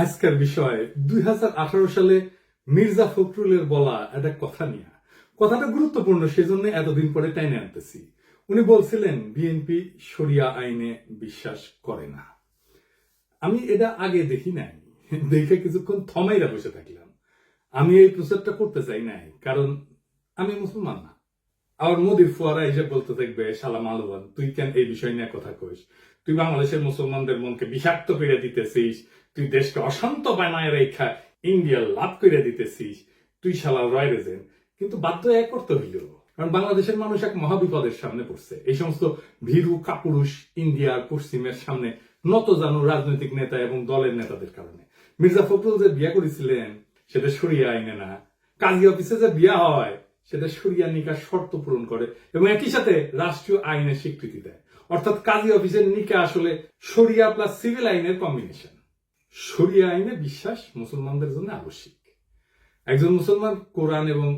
আজকের বিষয় 2018 সালে মির্জা ফখরুলের বলা একটা কথা নিয়ে। কথাটা গুরুত্বপূর্ণ, সেজন্য এতদিন পরে টাইনে আনতেছি। উনি বলছিলেন বিএনপি শরিয়া আইনে বিশ্বাস করে না। আমি এটা আগে দেখি নাই, দেখে কিছুক্ষণ থমাইরা বসে থাকলাম। আমি এই প্রচারটা করতে চাই নাই, কারণ আমি মুসলমান না। আবার মোদির ফুয়ারা এসে বলতে থাকবে, শালা মালবান, তুই কেন এই বিষয় নিয়ে কথা কইস? তুই বাংলাদেশের মুসলমানদের মনকে বিষাক্ত করে দিতেছিস, তুই দেশকে অশান্ত বানায় রেখা ইন্ডিয়া লাভ করে দিতেছিস, তুই শালা রয় রেজেন। কিন্তু বাধ্য এক করতে হইল, কারণ বাংলাদেশের মানুষ এক মহাবিপদের সামনে পড়ছে। এই সমস্ত ভীরু কাপুরুষ ইন্ডিয়ার পশ্চিমের সামনে নত জানু রাজনৈতিক নেতা এবং দলের নেতাদের কারণে। মির্জা ফখরুল যে বিয়া করেছিলেন সেটা শরিয়া আইনে না, কাজী অফিসে যে বিয়া হয় সেটা শরিয়া নিকাহ শর্ত পূরণ করে এবং একই সাথে রাষ্ট্রীয় আইনের স্বীকৃতি দেয়। অর্থাৎ কাজী অফিসের নিকাহ আসলে শরিয়া প্লাস সিভিল আইনের কম্বিনেশন। শরিয়া আইনে বিশ্বাস মুসলমানদের জন্য আবশ্যিক। একজন মুসলমান কোরআন এবং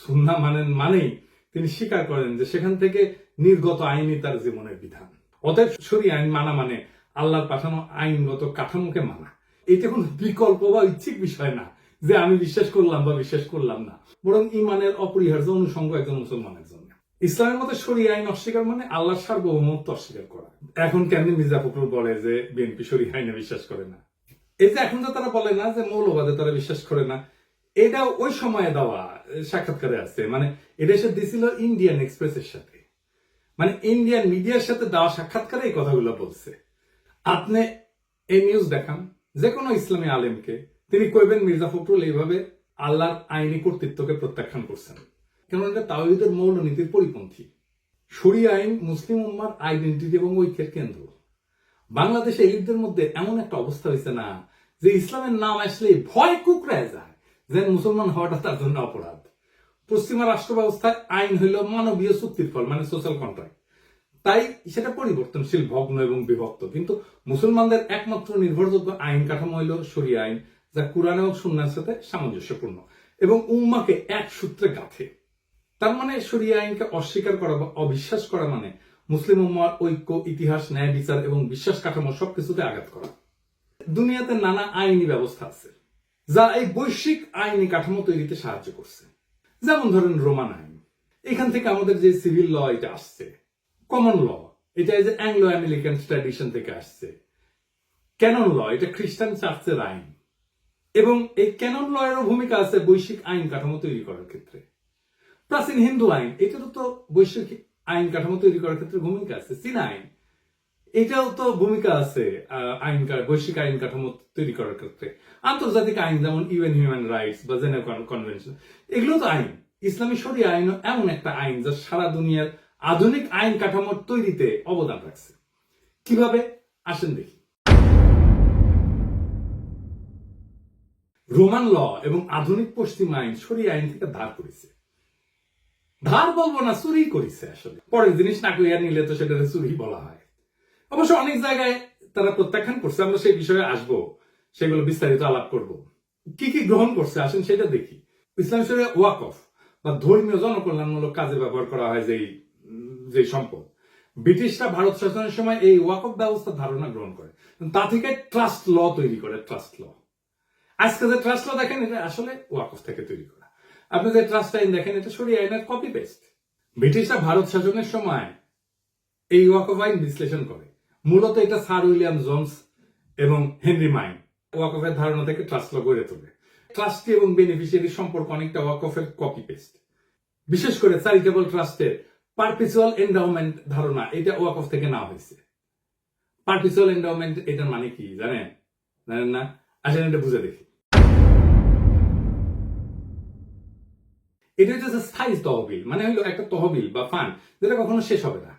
সুন্নাহ মানেন, মানেই তিনি স্বীকার করেন যে সেখান থেকে নির্গত আইনই তার জীবনের বিধান। অতএব শরিয়া আইন মানা মানে আল্লাহর পাঠানো আইনগত কাঠামোকে মানা। এটা কোনো বিকল্প বা ইচ্ছিক বিষয় না যে আমি বিশ্বাস করলাম বা বিশ্বাস করলাম না, বরং ইমানের অপরিহার্য অনুষঙ্গ একজন মুসলমানের জন্য। ইসলামের মতে শরিয়া আইন অস্বীকার মানে আল্লাহর সার্বভৌমত্ব অস্বীকার করা। এখন কেমনি মির্জা ফখরুল বলে যে বিএনপি শরিয়া আইনে বিশ্বাস করে না? এই যে এখন যে তারা বলে না যে মৌলবাদে তারা বিশ্বাস করে না, এটা ওই সময়ে দেওয়া সাক্ষাৎকারে আছে। মানে এটা সে দিছিল ইন্ডিয়ান এক্সপ্রেসের সাথে, মানে ইন্ডিয়ান মিডিয়ার সাথে দেওয়া সাক্ষাৎকারে এই কথাগুলো বলছে। আপনি এই নিউজ দেখান যে কোনো ইসলামী আলেমকে, তিনি কইবেন মির্জা ফখরুল এইভাবে আল্লাহর আইনি কর্তৃত্বকে প্রত্যাখ্যান করছেন, কেন এটা তাওহীদের মৌলনীতির পরিপন্থী। শরিয়া আইন মুসলিম উম্মার আইডেন্টিটি এবং ঐক্যের কেন্দ্র। বাংলাদেশে এলিটদের মধ্যে এমন একটা অবস্থা হয়েছে না যে ইসলামের নাম আসলে ভয় কুকড়ায় যায়, যে মুসলমান হওয়াটা তার জন্য অপরাধ। পশ্চিমা রাষ্ট্র ব্যবস্থায় আইন হইল মানবীয় চুক্তির ফল, মানে সোশ্যাল কন্ট্রাক্ট। তাই সেটা পরিবর্তনশীল, ভগ্ন এবং বিভক্ত। কিন্তু মুসলমানদের একমাত্র নির্ভরযোগ্য আইন কাঠামো হইল শরিয়া আইন, যা কুরআন এবং সুন্নাহর সাথে সামঞ্জস্যপূর্ণ এবং উম্মাকে এক সূত্রে গাঁথে। তার মানে শরিয়া আইনকে অস্বীকার করা বা অবিশ্বাস করা মানে মুসলিম উম্মার ঐক্য, ইতিহাস, ন্যায় বিচার এবং বিশ্বাস কাঠামো সবকিছুতে আঘাত করা। দুনিয়াতে নানা আইনি ব্যবস্থা আছে যা এই বৈশ্বিক আইনি কাঠামো তৈরিতে সাহায্য করছে। যেমন ধরেন রোমান আইন, এখান থেকে আমাদের যে সিভিল ল এটা আসছে। কমন ল এটা যে অ্যাংলো আমেরিকান ট্র্যাডিশন থেকে আসছে। ক্যানন ল এটা খ্রিস্টান চার্চের আইন, এবং এই ক্যানন ল এরও ভূমিকা আছে বৈশ্বিক আইন কাঠামো তৈরি করার ক্ষেত্রে। প্রাচীন হিন্দু আইন এটারও তো বৈশ্বিক আইন কাঠামো তৈরি করার ক্ষেত্রে ভূমিকা আছে। চীনা আইন এটাও তো ভূমিকা আছে বৈশ্বিক আইন কাঠামো তৈরি করার ক্ষেত্রে। আন্তর্জাতিক আইন যেমন ইউএন হিউম্যান রাইটস বা জেনেভা কনভেনশন, এগুলো তো আইন। ইসলামী শরিয়া আইন এমন একটা আইন যা সারা দুনিয়ার আধুনিক আইন কাঠামোর তৈরিতে অবদান রাখছে। কিভাবে আসেন দেখি। রোমান ল এবং আধুনিক পশ্চিম আইন শরিয়া আইন থেকে ধার করেছে। ধার বলবো না, চুরি করেছে। আসলে পরের জিনিস না কইয়া নিলে তো সেটা চুরি বলা হয়। অবশ্য অনেক জায়গায় তারা প্রত্যাখ্যান করছে, আমরা সেই বিষয়ে আসবো, সেগুলো বিস্তারিত আলাপ করব। কি কি গ্রহণ করছে আসেন সেটা দেখি। ইসলাম শরিয়া ওয়াকফ বা ধর্মীয় জনকল্যাণমূলক কাজে ব্যবহার করা হয় যে সম্পদ, ব্রিটিশরা ভারত শাসনের সময় এই ওয়াকফ ব্যবস্থার ধারণা গ্রহণ করে, তা থেকে ট্রাস্ট ল তৈরি করে। ট্রাস্ট ল, আজকে যে ট্রাস্ট ল দেখেন এটা আসলে ওয়াকফ থেকে তৈরি করা। আপনি যে ট্রাস্ট আইন দেখেন এটা শরিয়া আইনের কপি পেস্ট। ব্রিটিশরা ভারত শাসনের সময় এই ওয়াকফ আইন বিশ্লেষণ করে। মূলত এটা স্যার উইলিয়াম জোন্স এবং হেনরি মাইন ওয়াকফের ধারণা থেকে ট্রাস্ট ল গড়ে তোলে। ট্রাস্টি এবং বেনিফিশিয়ারি সম্পর্ক অনেকটা ওয়াকফের কপি পেস্ট। বিশেষ করে চ্যারিটেবল ট্রাস্টের পারপিচুয়াল এন্ডাউমেন্ট ধারণা এটা ওয়াকফ থেকে নেওয়া হয়েছে। পারপিচুয়াল এন্ডাউমেন্ট এটার মানে কি জানেন? জানেন না? আসেন এটা বুঝে দেখি। এটা হচ্ছে স্থায়ী তহবিল, মানে হলো একটা তহবিল বা ফান্ড যেটা কখনো শেষ হবে না।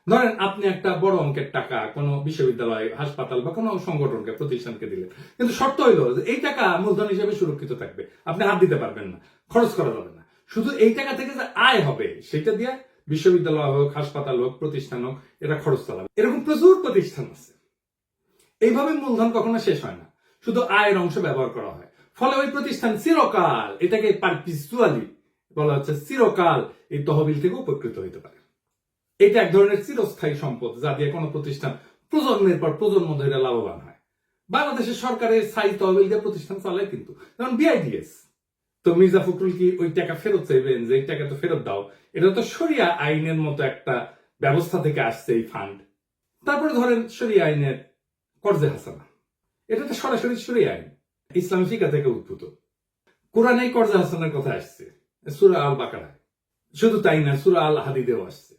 ধরেন আপনি একটা বড় অঙ্কের টাকা কোনো বিশ্ববিদ্যালয়, হাসপাতাল বা কোনো সংগঠনকে, প্রতিষ্ঠানকে দিলেন, কিন্তু শর্ত হইলো যে এই টাকা মূলধন হিসেবে সুরক্ষিত থাকবে, আপনি হাত দিতে পারবেন না, খরচ করা যাবে না। শুধু এই টাকা থেকে যে আয় হবে সেটা দিয়ে বিশ্ববিদ্যালয় হোক, হাসপাতাল হোক, প্রতিষ্ঠান হোক, এটা খরচ চালাবে। এরকম প্রচুর প্রতিষ্ঠান আছে। এইভাবে মূলধন কখনো শেষ হয় না, শুধু আয়ের অংশ ব্যবহার করা হয়। ফলে ওই প্রতিষ্ঠান চিরকাল, এটাকে পারপিচুয়ালি বলা হচ্ছে, চিরকাল এই তহবিল থেকে উপকৃত হইতে পারে। এটা এক ধরনের চিরস্থায়ী সম্পদ যা দিয়ে কোনো প্রতিষ্ঠান প্রজন্মের পর প্রজন্ম ধরে লাভবান হয়। বাংলাদেশের সরকারের সাই তহবিল দিয়ে প্রতিষ্ঠান চলে, কিন্তু যেমন বিআইডিএস। তো মির্জা ফখরুল কি ওই টাকা ফেরত চাইবেন যে এই টাকা তো ফেরত দাও? এটা তো শরিয়া আইনের মতো একটা ব্যবস্থা থেকে আসছে এই ফান্ড। তারপরে ধরেন শরিয়া আইনের কর্জে হাসানা, এটা তো সরাসরি শরিয়া আইন, ইসলামী ফিকা থেকে উদ্ভূত। কোরআনে কর্জে হাসানার কথা আসছে সূরা আল বাকারায়। শুধু তাই না, সূরা আল হাদিদেও আসছে।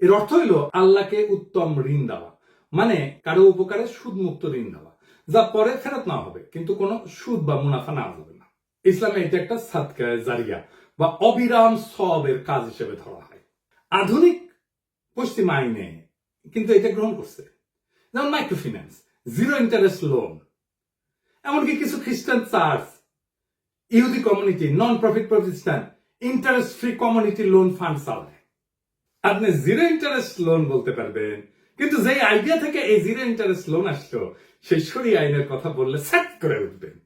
এর অর্থ হইল আল্লাহকে উত্তম ঋণ দেওয়া, মানে কারো উপকারে সুদ মুক্ত ঋণ দেওয়া, যা পরে ফেরত না হবে, কিন্তু কোনো সুদ বা মুনাফা নেওয়া যাবে না। ইসলামে এটা একটা সাদকা জারিয়া বা অবিরাম সওয়াবের কাজ হিসেবে ধরা হয়। আধুনিক পশ্চিমা আইনে কিন্তু এটা গ্রহণ করছে, যেমন মাইক্রোফিন্যান্স, জিরো ইন্টারেস্ট লোন। এমনকি কিছু খ্রিস্টান চার্চ, ইহুদি কমিউনিটি, নন প্রফিট প্রতিষ্ঠান interest free community loan fund চালায়। আপনি জিরো ইন্টারেস্ট লোন বলতে পারবেন, কিন্তু যে আইডিয়া থেকে এই জিরো ইন্টারেস্ট লোন আসলো, সেই শরিয়া আইনের কথা বললে সেট করে উঠবেন।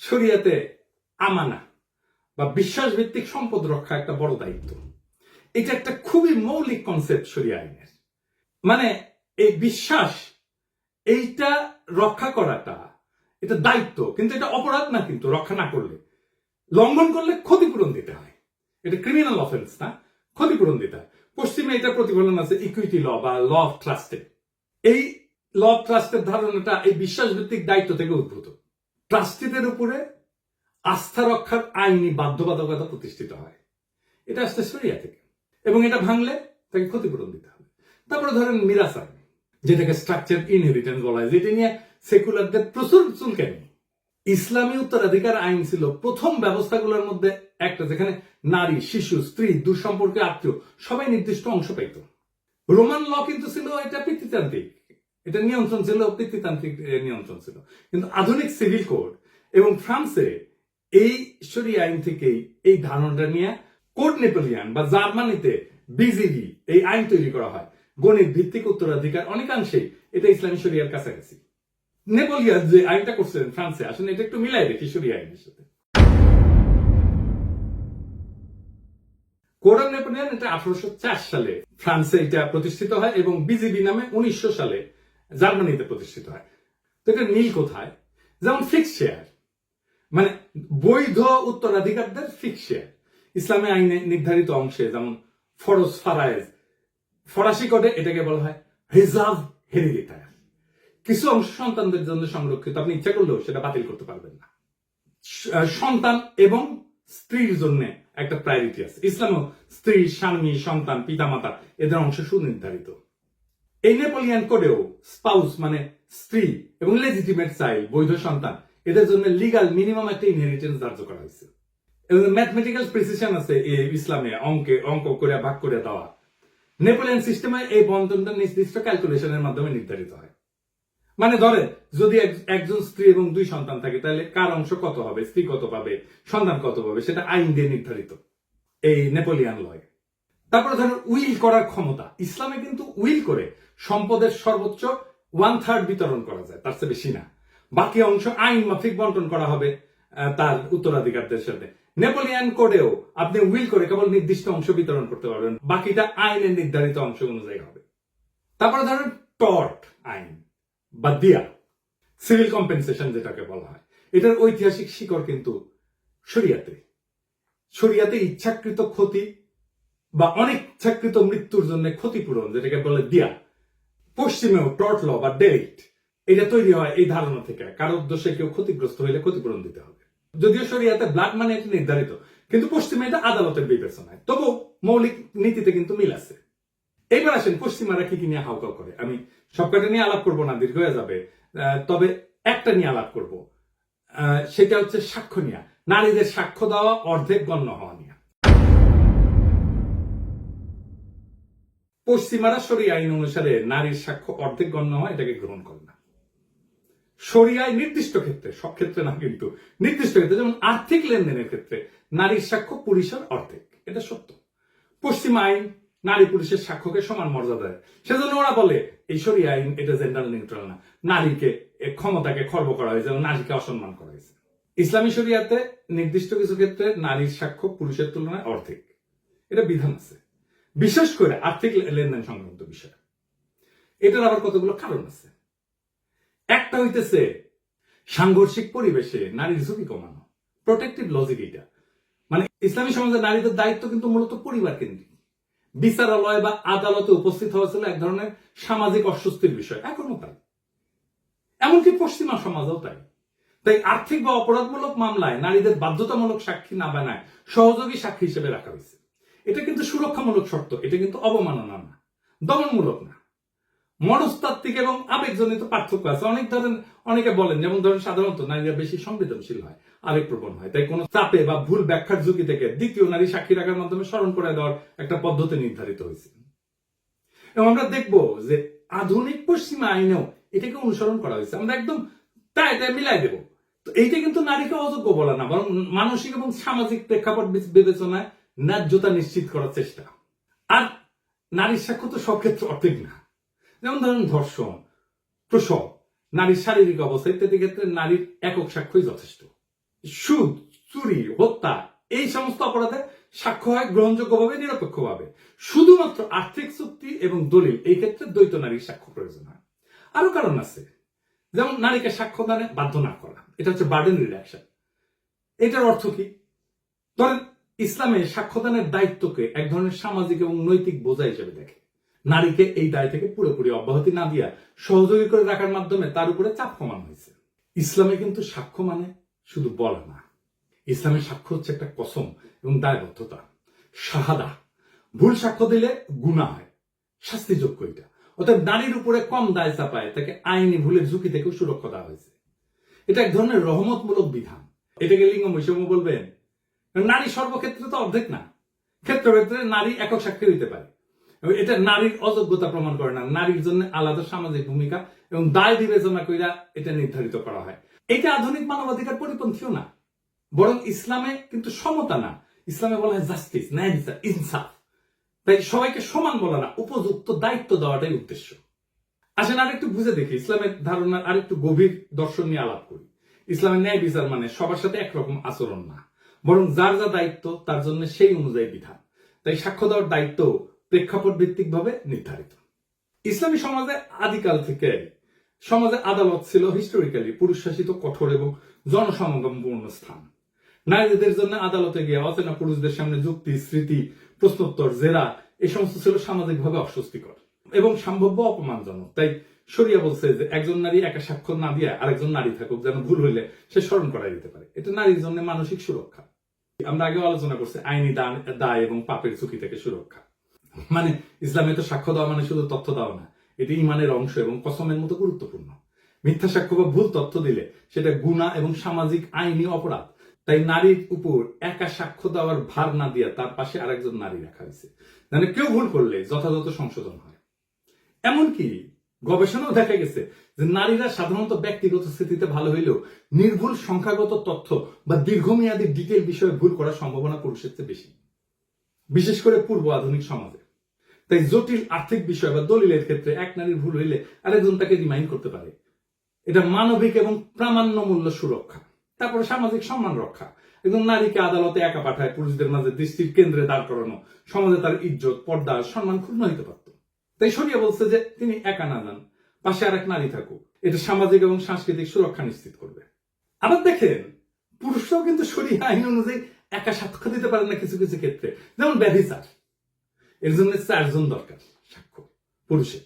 শরিয়াতে আমানা বা বিশ্বাস ভিত্তিক সম্পদ রক্ষা একটা বড় দায়িত্ব। এটা একটা খুবই মৌলিক কনসেপ্ট শরিয়া আইনের। মানে এই বিশ্বাস, এইটা রক্ষা করাটা এটা দায়িত্ব, কিন্তু এটা অপরাধ না। কিন্তু রক্ষা না করলে, লঙ্ঘন করলে ক্ষতিপূরণ দিতে হয়। এটা ক্রিমিনাল অফেন্স না, ক্ষতিপূরণ দিতে হয়। পশ্চিমে এটা প্রতিফলন আছে ইকুইটি ল বা ল অফ ট্রাস্টে। এই ল অফ ট্রাস্টের ধারণাটা এই বিশ্বাস ভিত্তিক দায়িত্ব থেকে উদ্ভূত। ট্রাস্টিদের উপরে আস্থা রক্ষার আইনি বাধ্যবাধকতা প্রতিষ্ঠিত হয়, এটা আসছে শরিয়া থেকে, এবং এটা ভাঙলে তাকে ক্ষতিপূরণ দিতে হবে। তারপরে ধরেন মিরাস আইন, যেটাকে স্ট্রাকচার ইনহেরিটেন্স বলা হয়, যেটা নিয়ে সেকুলারদের প্রচুর চুলকানি। ইসলামী উত্তরাধিকার আইন ছিল প্রথম ব্যবস্থাগুলোর মধ্যে একটা, যেখানে নারী, শিশু, স্ত্রী, দুঃসম্পর্কে আত্মীয় সবাই নির্দিষ্ট অংশ পেত। রোমান ল কিন্তু ছিল এটা পিতৃতান্ত্রিক, এটা নিয়ন্ত্রণ ছিল পিতৃতান্ত্রিক নিয়ন্ত্রণ ছিল। কিন্তু আধুনিক সিভিল কোড এবং ফ্রান্সে এই শরিয়া আইন থেকেই এই ধারণাটা নিয়ে কোড নেপোলিয়ান বা জার্মানিতে বিজিবি এই আইন তৈরি করা হয়। গণিত ভিত্তিক উত্তরাধিকার অনেকাংশেই এটা ইসলামী শরিয়ার কাছাকাছি। নেপোলিয়ান যে আইনটা করছিলেন ফ্রান্সে, আসলে এটা একটু মিলাই দেখি শরিয়া আইনের সাথে। কোড অফ নেপোলিয়ান এটা 1804 সালে ফ্রান্সে এটা প্রতিষ্ঠিত হয়, এবং বিজিবি নামে 1900 সালে জার্মানিতে প্রতিষ্ঠিত হয়। তো এটা মিল কোথায়? যেমন ফিক্স শেয়ার, মানে বৈধ উত্তরাধিকারদের ফিক্স শেয়ার ইসলামী আইনে নির্ধারিত অংশে, যেমন ফরজ ফারায়েজ, ফরাসি কোডে এটাকে বলা হয় রিজার্ভ হেরিডিটারি। কিছু অংশ সন্তানদের জন্য সংরক্ষিত, আপনি ইচ্ছা করলেও সেটা বাতিল করতে পারবেন না। সন্তান এবং স্ত্রীর জন্য একটা প্রায়োরিটি আছে ইসলামেও। স্ত্রী, স্বামী, সন্তান, পিতামাতা এদের অংশ সুনির্ধারিত। এই নেপোলিয়ান কোডেও স্পাউস মানে স্ত্রী এবং লেজিটিমেট চাইল্ড, বৈধ সন্তান, এদের জন্য লিগাল মিনিমাম একটা ইনহেরিটেন্স ধার্য করা হয়েছে। এবং ম্যাথমেটিক্যাল প্রিসিশন আছে ইসলামে, অঙ্ক করে ভাগ করে দেওয়া। নেপোলিয়ান সিস্টেমে এই বন্টনটা নির্দিষ্ট ক্যালকুলেশনের মাধ্যমে নির্ধারিত হয়। মানে ধরেন যদি একজন স্ত্রী এবং 2 সন্তান থাকে, তাহলে কার অংশ কত হবে, স্ত্রী কত পাবে, সন্তান কত পাবে, সেটা আইন দিয়ে নির্ধারিত এই নেপোলিয়ান লয়। তারপরে ধরেন উইল করার ক্ষমতা। ইসলামে কিন্তু উইল করে সম্পদের সর্বোচ্চ 1/3 বিতরণ করা যায়, তার চেয়ে বেশি না। বাকি অংশ আইন মাফিক বন্টন করা হবে তার উত্তরাধিকারদের সাথে। নেপোলিয়ান কোডেও আপনি উইল করে কেবল নির্দিষ্ট অংশ বিতরণ করতে পারবেন, বাকিটা আইনের নির্ধারিত অংশ অনুযায়ী হবে। তারপরে ধরেন টর্ট আইন বা দিয়া, সিভিল কম্পেনসেশন যেটাকে বলা হয়, এটার ঐতিহাসিক শিকড় কিন্তু শরিয়াতে। শরিয়াতে ইচ্ছাকৃত ক্ষতি বা অনিচ্ছাকৃত মৃত্যুর জন্য ক্ষতিপূরণ, যেটাকে বলে দিয়া। পশ্চিমেও টর্ট ল বা ডেরিক্ট, এটা তৈরি হয় এই ধারণা থেকে, কারো উদ্দেশ্যে কেউ ক্ষতিগ্রস্ত হইলে ক্ষতিপূরণ দিতে হবে। যদিও শরিয়াতে ব্লাড মানে এটা নির্ধারিত, কিন্তু পশ্চিমে এটা আদালতের বিবেচনায়। তবু মৌলিক নীতিতে কিন্তু মিল আছে। এইবার আসেন পশ্চিমারা কি নিয়ে হাউকাউ করে। আমি সবকটা নিয়ে আলাপ করবো না, দীর্ঘ হয়ে যাবে। তবে একটা নিয়ে আলাপ করব, সেটা হচ্ছে সাক্ষ্য নিয়ে। নারীদের সাক্ষ্য দেওয়া অর্ধেক গণ্য হওয়া নিয়ে। পশ্চিমারা শরিয়া আইন অনুসারে নারীর সাক্ষ্য অর্ধেক গণ্য হয়, এটাকে গ্রহণ করে না। শরিয়ায় নির্দিষ্ট ক্ষেত্রে, সব ক্ষেত্রে না কিন্তু নির্দিষ্ট ক্ষেত্রে, যেমন আর্থিক লেনদেনের ক্ষেত্রে নারীর সাক্ষ্য পুরুষের অর্ধেক, এটা সত্য। পশ্চিম আইন নারী পুরুষের সাক্ষ্যকে সমান মর্যাদা দেয়। সেজন্য ওরা বলে এই শরিয়া আইন এটা জেন্ডার নিউট্রাল না, নারীকে ক্ষমতাকে খর্ব করা হয়েছে এবং নারীকে অসম্মান করা হয়েছে। ইসলামী শরিয়াতে নির্দিষ্ট কিছু ক্ষেত্রে নারীর সাক্ষ্য পুরুষের তুলনায় অর্ধেক, এটা বিধান আছে, বিশেষ করে আর্থিক লেনদেন সংক্রান্ত বিষয়। এটার আবার কতগুলো কারণ আছে। একটা হইতেছে সাংঘর্ষিক পরিবেশে নারীর ঝুঁকি কমানো, প্রোটেক্টিভ লজিক। এটা মানে ইসলামী সমাজে নারীদের দায়িত্ব কিন্তু মূলত পরিবার কেন্দ্রিক। বিচারালয় বা আদালতে উপস্থিত হওয়া ছিল এক ধরনের সামাজিক অস্বস্তির বিষয়, এখনো তাই, এমনকি পশ্চিমা সমাজও তাই। তাই আর্থিক বা অপরাধমূলক মামলায় নারীদের বাধ্যতামূলক সাক্ষী না বানায় সহযোগী সাক্ষী হিসেবে রাখা হয়েছে। এটা কিন্তু সুরক্ষামূলক শর্ত, এটা কিন্তু অবমাননা না, দমনমূলক না। মনস্তাত্ত্বিক এবং আবেগজনিত পার্থক্য আছে। অনেকে বলেন, যেমন ধরেন সাধারণত নারীরা বেশি সংবেদনশীল হয়, আবেগপ্রবণ হয়, তাই কোনো চাপে বা ভুল ব্যাখ্যার ঝুঁকি থেকে দ্বিতীয় নারী সাক্ষী রাখার মাধ্যমে স্মরণ করে দেওয়ার একটা পদ্ধতি নির্ধারিত হয়েছে। এবং আমরা দেখব যে আধুনিক পশ্চিমা আইনেও এটাকে অনুসরণ করা হয়েছে। আমরা একদম তাই মিলাই দেব। তো এইটা কিন্তু নারীকে অযোগ্য বলা না, বরং মানসিক এবং সামাজিক প্রেক্ষাপট বিবেচনায় ন্যায্যতা নিশ্চিত করার চেষ্টা। আর নারীর সাক্ষ্য তো সব ক্ষেত্রে অর্ধেক না। যেমন ধরেন ধর্ষণ, প্রসব, নারীর শারীরিক অবস্থা ইত্যাদি ক্ষেত্রে নারীর একক সাক্ষ্যই যথেষ্ট। সুদ, চুরি, হত্যা এই সমস্ত অপরাধে সাক্ষ্য হয় গ্রহণযোগ্যভাবে, নিরপেক্ষভাবে। শুধুমাত্র আর্থিক চুক্তি এবং দলিল এই ক্ষেত্রে দ্বৈত নারীর সাক্ষ্য প্রয়োজন হয়। আরো কারণ আছে, যেমন নারীকে সাক্ষ্য দানে বাধ্য না করা, এটা হচ্ছে বার্ডেন রিডাকশন। এটার অর্থ কি? ধরেন ইসলামে সাক্ষ্যদানের দায়িত্বকে এক ধরনের সামাজিক এবং নৈতিক বোঝা হিসেবে দেখে। নারীকে এই দায় থেকে পুরোপুরি অব্যাহতি না দিয়া সহযোগী করে রাখার মাধ্যমে তার উপরে চাপ কমানো হয়েছে। ইসলামে কিন্তু সাক্ষ্য মানে শুধু বলা না, ইসলামের সাক্ষ্য হচ্ছে একটা কসম এবং দায়বদ্ধতা, শাহাদা। ভুল সাক্ষ্য দিলে গুনাহ হয়, শাস্তিযোগ্য এটা। অর্থাৎ নারীর উপরে কম দায় চাপায় তাকে আইনি ভুলের ঝুঁকি থেকেও সুরক্ষা দেওয়া হয়েছে। এটা এক ধরনের রহমতমূলক বিধান। এটাকে লিঙ্গ বৈষম্য বলবেন? নারী সর্বক্ষেত্রে তো অর্ধেক না, ক্ষেত্রে নারী একক সাক্ষী হইতে পারে। এটা নারীর অযোগ্যতা প্রমাণ করে না, নারীর জন্য আলাদা সামাজিক ভূমিকা এবং দায় বিবেচনা কইরা এটা নির্ধারিত করা হয়। এটা আধুনিক মানবাধিকার পরিপন্থীও না, বরং ইসলামে কিন্তু সমতা না, ইসলামে বলা হয় জাস্টিস, ন্যায় বিচার, ইনসাফ। তাই সবাইকে সমান বলা না, উপযুক্ত দায়িত্ব দেওয়াটাই উদ্দেশ্য। আসেন আরেকটু বুঝে দেখি ইসলামের ধারণার আরেকটু গভীর দর্শন নিয়ে আলাপ করি। ইসলামের ন্যায় বিচার মানে সবার সাথে একরকম আচরণ না, বরং যার যা দায়িত্ব তার জন্য সেই অনুযায়ী বিধান। তাই সাক্ষ্য দেওয়ার দায়িত্ব প্রেক্ষাপট ভিত্তিক ভাবে নির্ধারিত। ইসলামী সমাজে আদিকাল থেকে সমাজে আদালত ছিল হিস্টোরিক্যালি পুরুষ শাসিত, কঠোর এবং জনসমাগমপূর্ণ স্থান। নারীদের জন্য আদালতে গিয়ে অচেনা পুরুষদের সামনে যুক্তি, স্মৃতি, প্রশ্নোত্তর, জেরা এই সমস্ত ছিল সামাজিকভাবে অস্বস্তিকর এবং সম্ভাব্য অপমানজনক। তাই শরিয়া বলছে যে একজন নারী একা সাক্ষ্য না দিয়ে আরেকজন নারী থাকুক, যেন ভুল হইলে সে স্মরণ করাই দিতে পারে। এটা নারীর জন্য মানসিক সুরক্ষা। আমরা আগে আলোচনা করছি আইনি দায় এবং পাপের ঝুঁকি থেকে সুরক্ষা। মানে ইসলামে তো সাক্ষ্য দেওয়া মানে শুধু তথ্য দেওয়া না, এটি ইমানের অংশ এবং কসমের মতো গুরুত্বপূর্ণ। মিথ্যা সাক্ষ্য বা ভুল তথ্য দিলে সেটা গুনাহ এবং সামাজিক আইনি অপরাধ। তাই নারীর উপর একা সাক্ষ্য দেওয়ার ভার না দিয়ে তার পাশে আরেকজন নারী রাখা হয়েছে, মানে কেউ ভুল করলে যথাযথ সংশোধন হয়। এমনকি গবেষণাও দেখা গেছে যে নারীরা সাধারণত ব্যক্তিগত স্থিতিতে ভালো হইলেও নির্ভুল সংখ্যাগত তথ্য বা দীর্ঘমেয়াদী ডিটেল বিষয়ে ভুল করার সম্ভাবনা পুরুষের চেয়ে বেশি, বিশেষ করে পূর্ব আধুনিক সমাজে। তাই জটিল আর্থিক বিষয় বা দলিলের ক্ষেত্রে এক নারীর ভুল হইলে আরেকজন তাকে রিমাইন্ড করতে পারে। এটা মানবিক এবং প্রামাণ্য মূল্য সুরক্ষা। তারপরে সামাজিক সম্মান রক্ষা। একজন নারীকে আদালতে একা পাঠায় পুরুষদের মাঝে দৃষ্টির কেন্দ্রে দাঁড় করানো সমাজে তার ইজ্জত, পর্দা, সম্মান ক্ষুণ্ণ হইতে পারত। তাই শরিয়া বলছে যে তিনি একা না যান, পাশে আরেক নারী থাকুক। এটা সামাজিক এবং সাংস্কৃতিক সুরক্ষা নিশ্চিত করবে। আবার দেখেন পুরুষরাও কিন্তু শরিয়া আইন অনুযায়ী একা সাক্ষ্য দিতে পারেন না কিছু কিছু ক্ষেত্রে, যেমন ব্যভিচার। এর জন্য 4 জন দরকার সাক্ষ্য পুরুষের।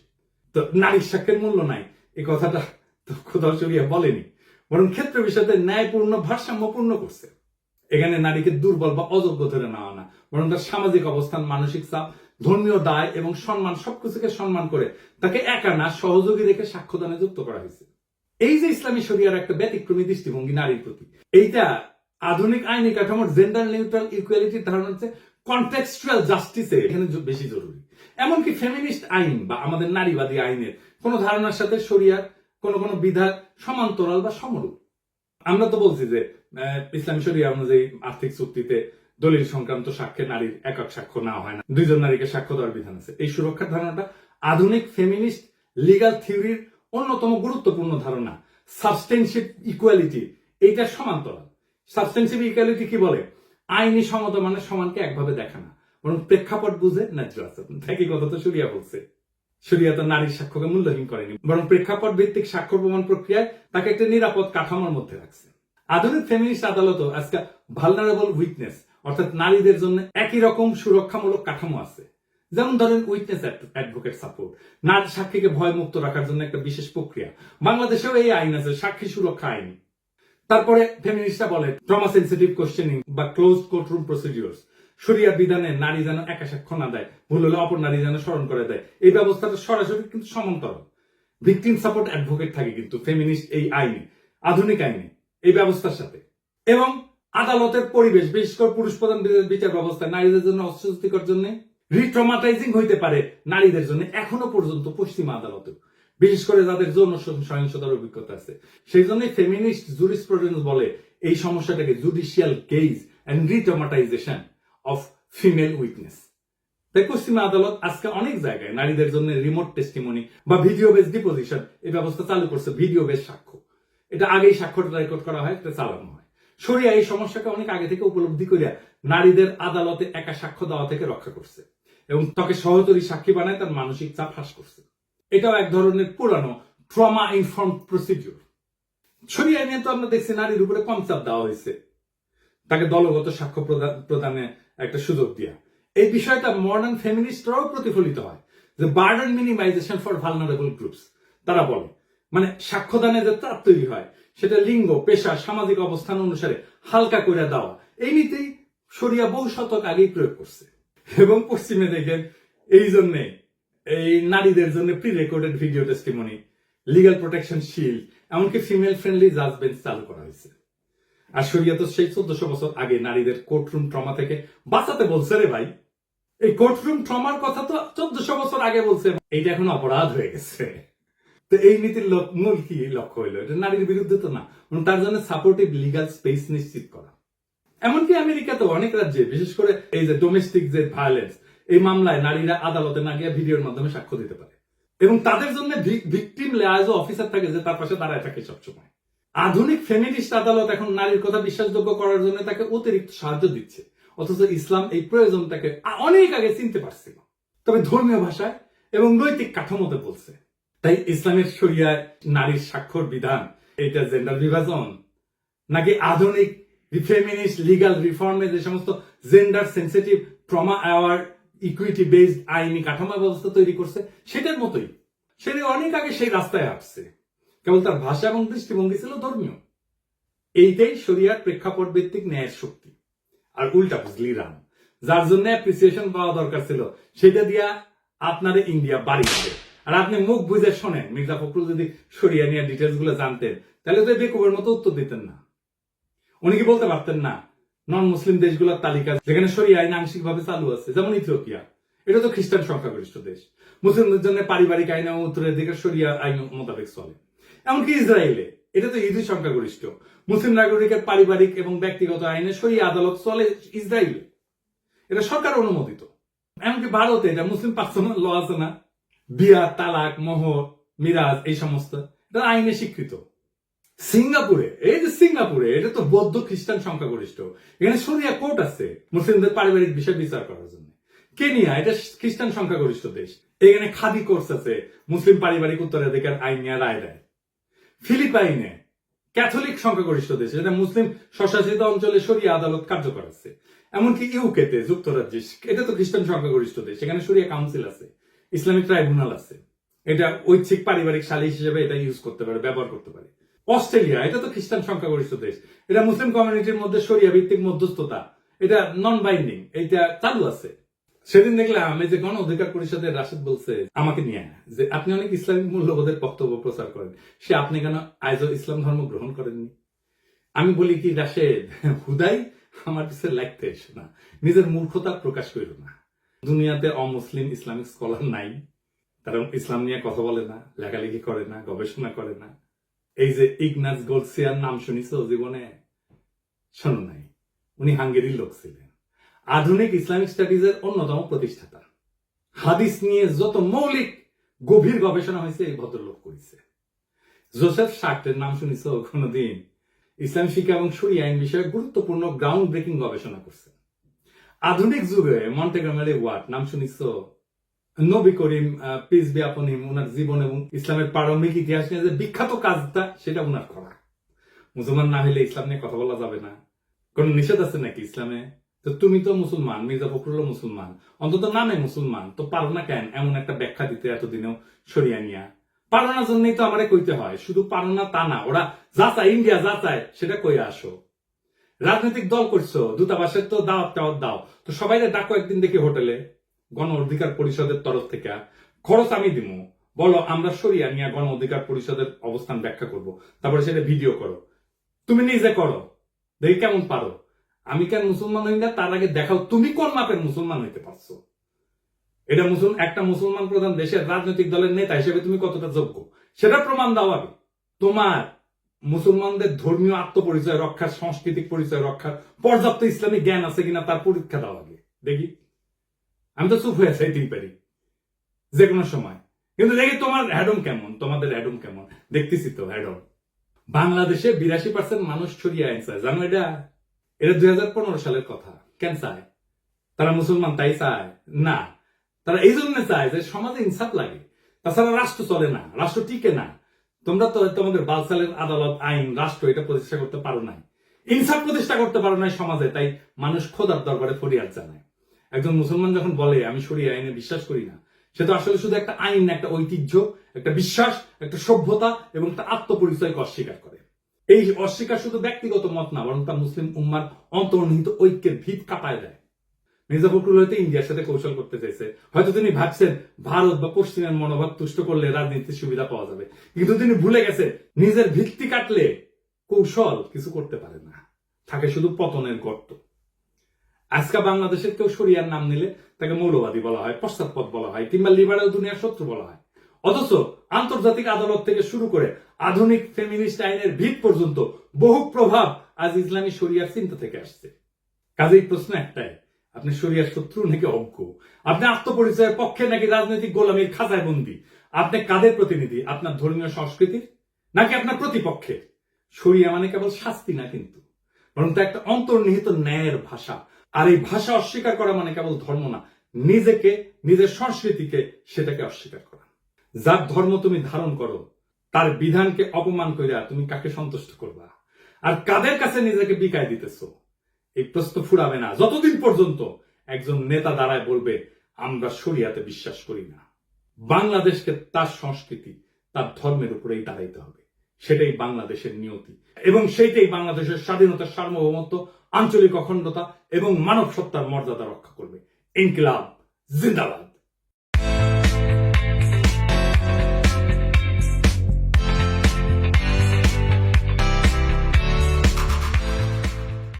তো নারীর সাক্ষ্যের মূল্য নাই এই কথাটা তো খোদা শরিয়া বলেনি, বরং ক্ষেত্র বিষয়তে ন্যায়পূর্ণ, ভারসাম্যপূর্ণ করছে। এখানে নারীকে দুর্বল বা অযোগ্য ধরে নেওয়া না, বরং তার সামাজিক অবস্থান, মানসিক চাপ, ধর্মীয় দায় এবং সম্মান সবকিছুকে সম্মান করে তাকে একা না সহযোগী রেখে সাক্ষ্যদানে যুক্ত করা হয়েছে। এই যে ইসলামী শরিয়ার একটা ব্যতিক্রমী দৃষ্টিভঙ্গি নারীর প্রতি, এইটা আধুনিক আইনি কাঠামোর জেন্ডার নিউট্রাল ইকুয়ালিটির ধারণা হচ্ছে কনটেক্সচুয়াল জাস্টিসে এখানে বেশি জরুরি। এমনকি ফেমিনিস্ট আইন বা আমাদের নারীবাদী আইনের কোন ধারণার সাথে শরিয়ার কোন কোন বিধান সমান্তরাল বা সমরূপ। আমরা তো বলছি যে ইসলামী শরিয়া অনুযায়ী আর্থিক চুক্তিতে দলিল সংক্রান্ত সাক্ষ্যে নারীর একক সাক্ষ্য না হয় না, 2 জন নারীকে সাক্ষ্য দেওয়ার বিধান আছে। এই সুরক্ষার ধারণাটা আধুনিক ফেমিনিস্ট লিগাল থিওরির অন্যতম গুরুত্বপূর্ণ ধারণা। সাবস্টেনশিভ ইকুয়ালিটি এইটা সমান্তরাল। সাবস্টেনশিভ ইকুয়ালিটি কি বলে? আইনি সমতা মানে সমানকে একভাবে দেখা না, বরং প্রেক্ষাপট বুঝে ন্যায্য আচরণ। একই কথা তো শরিয়া বলছে। শরিয়াত নারীর সাক্ষ্যকে মূল্যহীন করেনি, বরং প্রেক্ষাপট ভিত্তিক সাক্ষ্য প্রমাণ প্রক্রিয়ায় তাকে একটা নিরাপদ কাঠামোর মধ্যে রাখছে। আধুনিক ফেমিনিস্ট আদালতও আজকে ভালনারেবল উইটনেস অর্থাৎ নারীদের জন্য একই রকম সুরক্ষামূলক কাঠামো আছে। যেমন ধরেন উইটনেস অ্যাডভোকেট সাপোর্ট, নারী সাক্ষীকে ভয় মুক্ত রাখার জন্য একটা বিশেষ প্রক্রিয়া। বাংলাদেশেও এই আইন আছে, সাক্ষী সুরক্ষা আইন। তারপরে ফেমিনিস্টরা বলে ট্রমা সেন্সিটিভ কোশ্চেনিং বা ক্লোজ কোর্টরুম প্রসিডিউরস, শরিয়া বিধানে নারী যেন একা সাক্ষ্য না দেয়, ভুল হলে অপর নারী যেন স্মরণ করে দেয়। এই ব্যবস্থাটা সরাসরি কিন্তু সমান্তরাল। ভিকটিম সাপোর্ট অ্যাডভোকেট থাকে কিন্তু ফেমিনিস্ট এই আইনে, আধুনিক আইনে, এই ব্যবস্থার সাথে। এবং আদালতের পরিবেশ, বিশেষ করে পুরুষ প্রধান বিচার ব্যবস্থা নারীদের জন্য অস্বস্তিকর জন্য রিট্রমাটাইজিং হইতে পারে নারীদের জন্য এখনো পর্যন্ত পশ্চিমা আদালতে, বিশেষ করে যাদের যৌন সহিংসতার অভিজ্ঞতা আছে। সেই জন্যই ফেমিনিস্ট জুরিসপ্রুডেন্স বলে এই সমস্যাটাকে judicial gaze and retraumatization of female witness. তাই পশ্চিমা আদালত আজকে অনেক জায়গায় নারীদের জন্য রিমোট টেস্টিমনি বা ভিডিও বেস ডিপোজিশন এই ব্যবস্থা চালু করছে। ভিডিও বেস সাক্ষ্য, এটা আগেই সাক্ষ্য রেকর্ড করা হয়, এটা চালানো হয়। শরিয়া এই সমস্যাকে অনেক আগে থেকে উপলব্ধি করিয়া নারীদের আদালতে একা সাক্ষ্য দেওয়া থেকে রক্ষা করছে এবং তাকে সহযোগী সাক্ষী বানায় তার মানসিক চাপ হ্রাস করছে। এটাও এক ধরনের পুরানো ট্রমা ইনফর্ম প্রসিডিউর। শরিয়া নিয়ে তো আমরা দেখছি নারীর উপরে কম চাপ দেওয়া হয়েছে, তাকে দলগত সাক্ষ্য প্রদানে একটা সুযোগ দিয়া। এই বিষয়টা মডার্ন ফেমিনিস্টরাও প্রতিফলিত হয় যে burden minimisation for vulnerable groups. তারা বলে মানে সাক্ষ্যদানে যে চাপ তৈরি হয় সেটা লিঙ্গ, পেশা, সামাজিক অবস্থান অনুসারে হালকা করে দেওয়া, এই নীতি শরিয়া বহু শতক আগেই প্রয়োগ করছে। এবং পশ্চিমে দেখেন এই জন্যে এই নারীদের জন্য pre recorded video testimony, legal protection shield, এমনকি ফিমেল ফ্রেন্ডলি জাজমেন্ট চালু করা হয়েছে। আর শরিয়া তো সেই 1400 বছর আগে নারীদের কোর্টরুম ট্রমা থেকে বাঁচাতে বলছে রে ভাই। এই কোর্টরুম ট্রমার কথা তো 1400 বছর আগে বলছে, এইটা এখন অপরাধ হয়ে গেছে। তো এই নীতির মূল কি লক্ষ্য হইলো? এটা নারীর বিরুদ্ধে তো না, তার জন্য সাপোর্টিভ লিগাল স্পেস নিশ্চিত করা। এমনকি আমেরিকাতে অনেক রাজ্যে, বিশেষ করে এই যে ডোমেস্টিক যে ভায়োলেন্স, এই মামলায় নারীরা আদালতে না গিয়ে ভিডিওর মাধ্যমে সাক্ষ্য দিতে পারে এবং তাদের জন্য ভিকটিম লেয়াজ অফিসার থাকে যে তার পাশে দাঁড়ায় থাকে সবসময়। আধুনিক ফেমিনিস্ট আদালত এখন নারীর কথা বিশ্বাসযোগ্য করার জন্য তাকে অতিরিক্ত সাহায্য দিচ্ছে, অথচ ইসলাম এই প্রয়োজনটাকে অনেক আগে চিনতে পারছিল, তবে ধর্মীয় ভাষায় এবং নৈতিক কাঠামোতে বলছে। তাই ইসলামের শরিয়ায় নারীর স্বাক্ষর বিধান এটা জেন্ডার বিভাজন নাকি আধুনিক ফেমিনিস্ট লিগাল রিফর্মে যে সমস্ত gender sensitive trauma award equity based আইনি কাঠামো ব্যবস্থা তৈরি করছে সেটার মতোই। সেটা অনেক আগে সেই রাস্তায় আসছে, কেবল তার ভাষা এবং দৃষ্টিভঙ্গি ছিল ধর্মীয়। এইটাই শরিয়ার প্রেক্ষাপট ভিত্তিক ন্যায়ের শক্তি। আর উল্টা বুঝলি রাম, যার জন্য অ্যাপ্রিসিয়েশন পাওয়া দরকার ছিল সেটা দিয়া আপনারে ইন্ডিয়া বাড়ি যাবে। আর আপনি মুখ বুঝে শোনেন, মির্জা ফখরুল যদি শরিয়া নিয়ে ডিটেলস গুলো জানতেন তাহলে তো বেকুবের মতো উত্তর দিতেন না। উনি কি বলতে পারতেন না নন মুসলিম দেশগুলোর তালিকা যেখানে শরিয়া আইন আংশিকভাবে চালু আছে, যেমন ইথিওপিয়া, এটা তো খ্রিস্টান সংখ্যাগরিষ্ঠ দেশ, মুসলিমদের জন্য পারিবারিক আইন এবং উত্তরাধিকার শরিয়া আইন মোতাবেক চলে। এমনকি ইসরায়েলে, এটা তো ইহুদি সংখ্যাগরিষ্ঠ, মুসলিম নাগরিকের পারিবারিক এবং ব্যক্তিগত আইনে শরিয়া আদালত চলে ইসরায়েলে, এটা সরকার অনুমোদিত। এমনকি ভারতে এটা মুসলিম পার্সোনাল ল আছে না, বিয়া, তালাক, মোহর, মিরাজ, এই সমস্ত এটা আইনে স্বীকৃত। সিঙ্গাপুরে, এই যে সিঙ্গাপুরে, এটা তো বৌদ্ধ খ্রিস্টান সংখ্যাগরিষ্ঠ, এখানে শরিয়া কোর্ট আছে মুসলিমদের পারিবারিক বিষয় বিচার করার জন্য। কেনিয়া, এটা খ্রিস্টান সংখ্যাগরিষ্ঠ দেশ, এখানে খাদি কোর্স আছে, মুসলিম পারিবারিক উত্তরাধিকার আইন নিয়ে রায় দেয়। ফিলিপাইনে ক্যাথলিক সংখ্যাগরিষ্ঠ দেশ, এটা মুসলিম স্বশাসিত অঞ্চলে শরিয়া আদালত কার্যকর আছে। এমনকি ইউকেতে, যুক্তরাজ্যে, এটা তো খ্রিস্টান সংখ্যাগরিষ্ঠ দেশ, এখানে শরিয়া কাউন্সিল আছে, ইসলামিক ট্রাইব্যুনাল আছে, এটা ঐচ্ছিক পারিবারিক সালিশ হিসেবে এটা ইউজ করতে পারে, ব্যবহার করতে পারে। অস্ট্রেলিয়া, এটা তো খ্রিস্টান সংখ্যাগরিষ্ঠ দেশ, এটা মুসলিম কমিউনিটির মধ্যে শরিয়া ভিত্তিক মধ্যস্থতা, এটা নন বাইন্ডিং, এটা চালু আছে। সেদিন দেখলাম এই যে গণ অধিকার পরিষদের রাশেদ বলছে আমাকে নিয়ে যে আপনি অনেক ইসলামিক মূল্যবোধের বক্তব্য প্রচার করেন, সে আপনি কেন আজও ইসলাম ধর্ম গ্রহণ করেননি? আমি বলি কি রাশেদ, হুদাই আমার পিছনে লাগতে এসো না, নিজের মূর্খতা প্রকাশ করিল না। দুনিয়াতে অমুসলিম ইসলামিক স্কলার নাই, তারা ইসলাম নিয়ে কথা বলে না, লেখালেখি করে না, গবেষণা করে না। এই যে ইগনাস গোলসিয়ার নাম শুনিস জীবনে? শোনো নাই, উনি হাঙ্গেরির লোক ছিলেন, আধুনিক ইসলামিক স্টাডিজের অন্যতম প্রতিষ্ঠাতা। হাদিস নিয়ে যত মৌলিক গভীর গবেষণা হয়েছে এই ভদ্রলোক করেছে। জোসেফ শাক্টের নাম শুনিস কোনদিন? ইসলাম শিক্ষা এবং শরিয়া আইন বিষয়ে গুরুত্বপূর্ণ গ্রাউন্ড ব্রেকিং গবেষণা করছে। আধুনিক যুগে মন্টেগমেরি ওয়াট নাম শুনিস? নবী করিম পিস বি আপন হিম ওনার জীবন এবং ইসলামের প্রারম্ভিক ইতিহাস নিয়ে যে বিখ্যাত কাজটা সেটা ওনার করা। মুসলমান না হলে ইসলাম নিয়ে কথা বলা যাবে না, কোন নিষেধ আছে নাকি ইসলামে? তো তুমি তো মুসলমান, মির্জা ফখরুল মুসলমান, অন্তত নামে মুসলমান, তো পারো না কেন এমন একটা ব্যাখ্যা দিতে এতদিনেও সরিয়া নিয়া? পারো না জন্যই তো আমারে কইতে হয়, শুধু পারো না তা না, ওরা যা চায় ইন্ডিয়া যা চায় সেটা কই আসো। রাজনৈতিক দল করছো, দূতাবাসের তো দাওয়াত টাওয়াত দাও, তো সবাই ডাকো একদিন দেখি হোটেলে, গণ অধিকার পরিষদের তরফ থেকে, খরচ আমি দিব, বলো আমরা সরিয়া নিয়ে গণ অধিকার পরিষদের অবস্থান ব্যাখ্যা করব, তারপরে সেটা ভিডিও করো, তুমি নিজে করো, দেখি কেমন পারো। আমি কেন মুসলমান হই না তার আগে দেখাও তুমি কোন মাপের মুসলমান হইতে পারছো। এটা একটা মুসলমান প্রধান দেশের রাজনৈতিক দলের নেতা হিসেবে তুমি কতটা যোগ্য সেটা প্রমাণ দাও আগে। তোমার মুসলমানদের ধর্মীয় আত্মপরিচয় রক্ষার, সাংস্কৃতিক পরিচয় রক্ষার পর্যাপ্ত ইসলামিক জ্ঞান আছে কিনা তার পরীক্ষা দাও আগে দেখি। আমি তো চুপ হয়ে চাইতেই পারি যে কোনো সময়, কিন্তু দেখি তোমার হ্যাডম কেমন, তোমাদের হ্যাডম কেমন, দেখতেছি তো হ্যাডম। বাংলাদেশে 82% মানুষ ছড়িয়ে আইন চায়, জানো এটা? এটা 2015 সালের কথা। কেন চায়? তারা মুসলমান তাই চায় না, তারা এই জন্য চায় যে সমাজে ইনসাফ লাগে, তাছাড়া রাষ্ট্র চলে না, রাষ্ট্র টিকে না। তোমরা তো তোমাদের বালসালের আদালত, আইন, রাষ্ট্র এটা প্রতিষ্ঠা করতে পারো নাই, ইনসাফ প্রতিষ্ঠা করতে পারো নাই সমাজে, তাই মানুষ খোদার দরবারে ফরিয়াদ জানায়। একজন মুসলমান যখন বলে আমি শরিয়া আইনে বিশ্বাস করি না, সে তো আসলে শুধু একটা আইন, একটা ঐতিহ্য, একটা বিশ্বাস, একটা সভ্যতা এবং একটা আত্মপরিচয়কে অস্বীকার করে। এই অস্বীকার শুধু ব্যক্তিগত মত না, বরং তা মুসলিম উম্মার অন্তর্নিহিত ঐক্যের ভিত কাঁপায় দেয়। মির্জা ফখরুল হয়তো ইন্ডিয়ার সাথে কৌশল করতে চাইছে, হয়তো তিনি ভাবছেন ভারত বা পশ্চিমের মনোভাব তুষ্ট করলে রাজনীতির সুবিধা পাওয়া যাবে, কিন্তু তিনি ভুলে গেছেন নিজের ভিত্তি কাটলে কৌশল কিছু করতে পারে না, থাকে শুধু পতনের গর্ত। আজকে বাংলাদেশের কেউ শরিয়ার নাম নিলে তাকে মৌলবাদী বলা হয়, পশ্চাৎপদ বলা হয়, কিংবা লিবারেল দুনিয়ার শত্রু বলা হয়। অথচ আন্তর্জাতিক আদালত থেকে শুরু করে আধুনিক ফেমিনিস্ট আইনের ভিত পর্যন্ত বহু প্রভাব আজ ইসলামী শরিয়ার চিন্তা থেকে আসছে। কাজেই প্রশ্ন একটাই, আপনি শরিয়ার শত্রু নাকি অজ্ঞ? আপনি আত্মপরিচয়ের পক্ষে নাকি রাজনৈতিক গোলামীর খাঁচায় বন্দী? আপনি কাদের প্রতিনিধি, আপনার ধর্মীয় সংস্কৃতির নাকি আপনার প্রতিপক্ষের? শরিয়া মানে কেবল শাস্তি না কিন্তু, বরং তা একটা অন্তর্নিহিত ন্যায়ের ভাষা। আর এই ভাষা অস্বীকার করা মানে কেবল ধর্ম না, নিজেকে, নিজের সংস্কৃতিকে, সেটাকে অস্বীকার করা। যার ধর্ম তুমি ধারণ করো তার বিধানকে অপমান কইরা তুমি কাকে সন্তুষ্ট করবা, আর কাদের কাছে নিজেকে বিকায় দিতেছো? এই প্রশ্ন ফুরাবে না যতদিন পর্যন্ত একজন নেতা দাঁড়ায় বলবে আমরা শরিয়াতে বিশ্বাস করি না। বাংলাদেশকে তার সংস্কৃতি, তার ধর্মের উপরেই দাঁড়াইতে হবে, সেটাই বাংলাদেশের নিয়তি, এবং সেইটাই বাংলাদেশের স্বাধীনতা, সার্বভৌমত্ব, আঞ্চলিক অখণ্ডতা এবং মানব সত্তার মর্যাদা রক্ষা করবে। ইনকিলাব জিন্দাবাদ।